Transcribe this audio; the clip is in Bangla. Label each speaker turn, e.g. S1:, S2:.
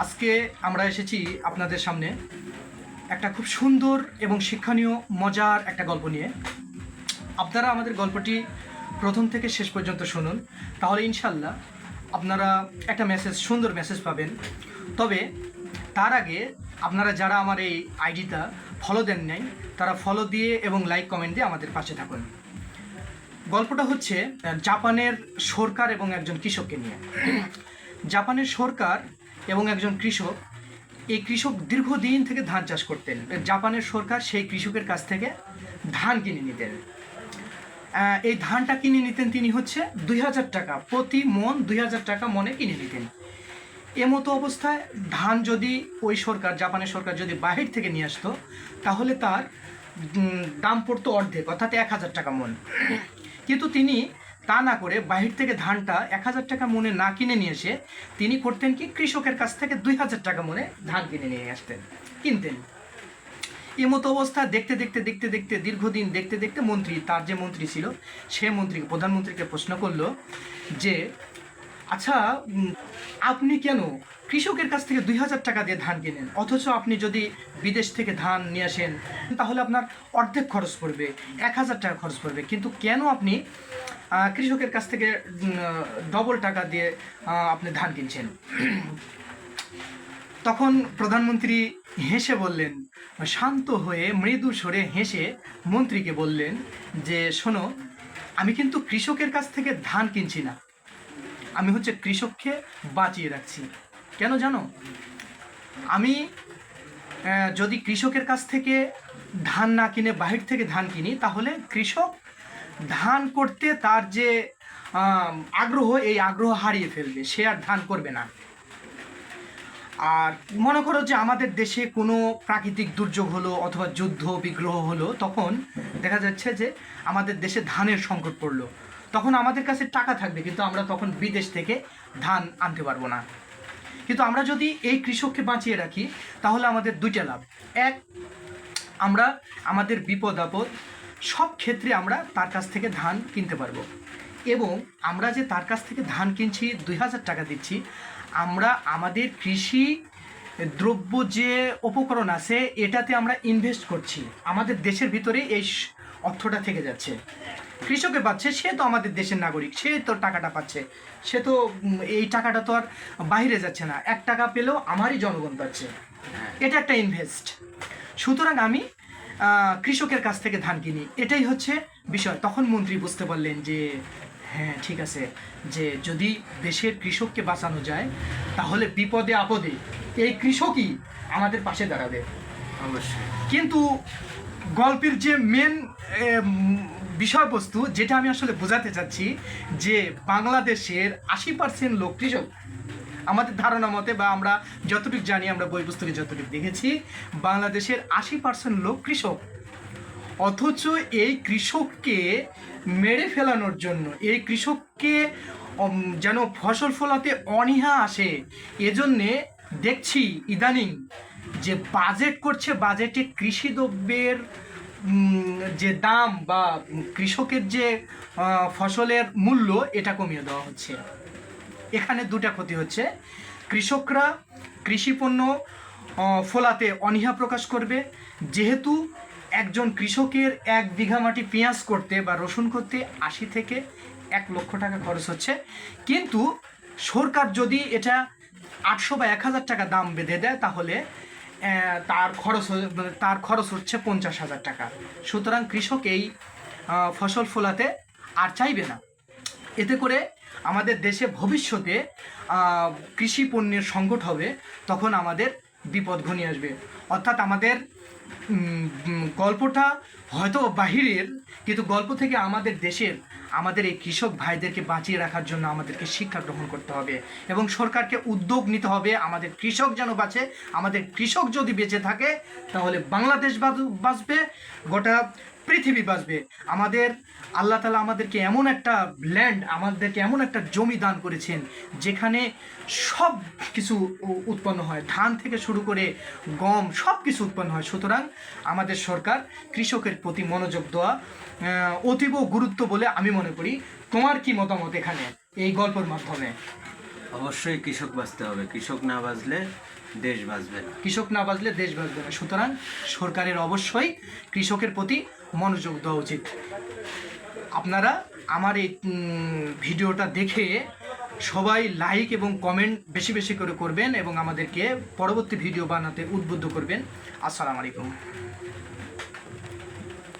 S1: আজকে আমরা এসেছি আপনাদের সামনে একটা খুব সুন্দর এবং শিক্ষণীয় মজার একটা গল্প নিয়ে। আপনারা আমাদের গল্পটি প্রথম থেকে শেষ পর্যন্ত শুনুন, তাহলে ইনশাল্লাহ আপনারা একটা সুন্দর মেসেজ পাবেন। তবে তার আগে আপনারা যারা আমার এই আইডিটা ফলো দেন নাই, তারা ফলো দিয়ে এবং লাইক কমেন্ট দিয়ে আমাদের পাশে থাকুন। গল্পটা হচ্ছে জাপানের সরকার এবং একজন কৃষককে নিয়ে। জাপানের সরকার এবং একজন কৃষক, এই কৃষক দীর্ঘদিন থেকে ধান চাষ করতেন। জাপানের সরকার সেই কৃষকের কাছ থেকে ধান কিনে নিতেন। এই ধানটা কিনে নিতেন তিনি হচ্ছে 2000 টাকা প্রতি মন, 2000 টাকা মনে কিনে নিতেন। এমতো অবস্থায় ধান যদি ওই সরকার, জাপানের সরকার যদি বাহির থেকে নিয়ে আসতো, তাহলে তার দাম পড়তো অর্ধেক, অর্থাৎ 1000 টাকা মন। কিন্তু তিনি তা না করে বাহির থেকে ধানটা 1000 টাকা মনে না কিনে নিয়ে এসে তিনি করতেন কি, কৃষকের কাছ থেকে 2000 টাকা মনে ধান কিনে নিয়ে আসতেন, কিনতেন। এমতো অবস্থা দেখতে দেখতে দেখতে দেখতে দীর্ঘদিন দেখতে দেখতে মন্ত্রী, তার যে মন্ত্রী ছিল, সে মন্ত্রীকে, প্রধানমন্ত্রীকে প্রশ্ন করলো যে আচ্ছা, আপনি কেন কৃষকের কাছ থেকে 2000 টাকা দিয়ে ধান কেনেন, অথচ আপনি যদি বিদেশ থেকে ধান নিয়ে আসেন তাহলে আপনার অর্ধেক খরচ পড়বে, 1000 টাকা খরচ পড়বে, কিন্তু কেন আপনি কৃষকের কাছ থেকে ডবল টাকা দিয়ে আপনি ধান কিনছেন? তখন প্রধানমন্ত্রী হেসে বললেন, শান্ত হয়ে মৃদু স্বরে হেসে মন্ত্রীকে বললেন যে শোনো, আমি কিন্তু কৃষকের কাছ থেকে ধান কিনছি না, আমি হচ্ছে কৃষককে বাঁচিয়ে রাখছি। কেন জানো? আমি যদি কৃষকের কাছ থেকে ধান না কিনে বাহির থেকে ধান কিনি, তাহলে কৃষক ধান করতে তার যে আগ্রহ, এই আগ্রহ হারিয়ে ফেলবে, সে আর ধান করবে না। আর মনে করো যে আমাদের দেশে কোনো প্রাকৃতিক দুর্যোগ হলো অথবা যুদ্ধ বিগ্রহ হলো, তখন দেখা যাচ্ছে যে আমাদের দেশে ধানের সংকট পড়লো, তখন আমাদের কাছে টাকা থাকবে, কিন্তু আমরা তখন বিদেশ থেকে ধান আনতে পারবো না। কিন্তু আমরা যদি এই কৃষককে বাঁচিয়ে রাখি, তাহলে আমাদের দুইটা লাভ। এক, আমরা আমাদের বিপদ আপদ সব ক্ষেত্রে আমরা তার কাছ থেকে ধান কিনতে পারবো, এবং আমরা যে তার কাছ থেকে ধান কিনছি, 2000 টাকা দিচ্ছি, আমরা আমাদের কৃষি দ্রব্য যে উপকরণ আছে এটাতে আমরা ইনভেস্ট করছি, আমাদের দেশের ভিতরে এই অর্থটা থেকে যাচ্ছে। কৃষকে পাচ্ছে, সে তো আমাদের দেশের নাগরিক, সে তো টাকাটা পাচ্ছে, সে তো এই টাকাটা তো আর বাইরে যাচ্ছে না, 1 টাকা পেলেও আমারই জনগণ পাচ্ছে, এটা একটা ইনভেস্ট। সুতরাং আমি কৃষকের কাছ থেকে ধান কিনি, এটাই হচ্ছে বিষয়। তখন মন্ত্রী বুঝতে পারলেন যে হ্যাঁ ঠিক আছে, যে যদি দেশের কৃষককে বাঁচানো যায়, তাহলে বিপদে আপদে এই কৃষকই আমাদের পাশে দাঁড়াবে। অবশ্যই। কিন্তু গল্পের যে মেন বিষয়বস্তু, যেটা আমি আসলে বোঝাতে চাচ্ছি, যে বাংলাদেশের 80% লোক কৃষক। আমাদের ধারণা মতে, বা আমরা যতটুকু জানি, আমরা বই পুস্তকে যতটুকু দেখেছি, বাংলাদেশের 80% লোক কৃষক। অথচ এই কৃষককে মেরে ফেলানোর জন্য, এই কৃষককে যেন ফসল ফলাতে অনীহা আসে, এজন্যে দেখছি ইদানিং যে বাজেট করছে, বাজেটে কৃষি দ্রব্যের যে দাম বা কৃষকের যে ফসলের মূল্য, এটা কমিয়ে দেওয়া হচ্ছে। এখানে দুটা ক্ষতি হচ্ছে। কৃষকরা কৃষিপণ্য ফলাতে অনীহা প্রকাশ করবে, যেহেতু একজন কৃষকের 1 বিঘা মাটি পেঁয়াজ করতে বা রসুন করতে 80 থেকে 1 লক্ষ টাকা খরচ হচ্ছে, কিন্তু সরকার যদি এটা 800 বা 1000 টাকা দাম বেঁধে দেয়, তাহলে তার খরচ হচ্ছে 50,000 টাকা। সুতরাং কৃষক এই ফসল ফলাতে আর চাইবে না। এতে করে আমাদের দেশে ভবিষ্যতে কৃষি পণ্যের সংকট হবে, তখন আমাদের বিপদ ঘনিয়ে আসবে। অর্থাৎ আমাদের গল্পটা হয়তো বাহিরের, কিন্তু গল্প থেকে আমাদের দেশের, আমাদের এই কৃষক ভাইদেরকে বাঁচিয়ে রাখার জন্য আমাদেরকে শিক্ষা গ্রহণ করতে হবে, এবং সরকারকে উদ্যোগ নিতে হবে আমাদের কৃষক যেন বাঁচে। আমাদের কৃষক যদি বেঁচে থাকে, তাহলে বাংলাদেশ বাঁচবে, গোটা পৃথিবী বাঁচবে। আমাদের আল্লাহ তাআলা আমাদেরকে এমন একটা ল্যান্ড, আমাদেরকে এমন একটা জমি দান করেছেন, যেখানে সব কিছু উৎপন্ন হয়, ধান থেকে শুরু করে গম, সব কিছু উৎপন্ন হয়। সুতরাং আমাদের সরকার কৃষকের প্রতি মনোযোগ দেওয়া অতীব গুরুত্ব বলে আমি মনে করি। তোমার কি মতামত এখানে এই গল্পের মাধ্যমে?
S2: অবশ্যই কৃষক বাঁচতে হবে, কৃষক না বাঁচলে দেশ বাঁচবে না।
S1: কৃষক না বাঁচলে দেশ বাঁচবে না। সুতরাং সরকারের অবশ্যই কৃষকের প্রতি মনোযোগ দেওয়া উচিত। আপনারা আমার এই ভিডিওটা দেখে সবাই লাইক এবং কমেন্ট বেশি বেশি করে করবেন এবং আমাদেরকে পরবর্তী ভিডিও বানাতে উদ্বুদ্ধ করবেন। আসসালামু আলাইকুম।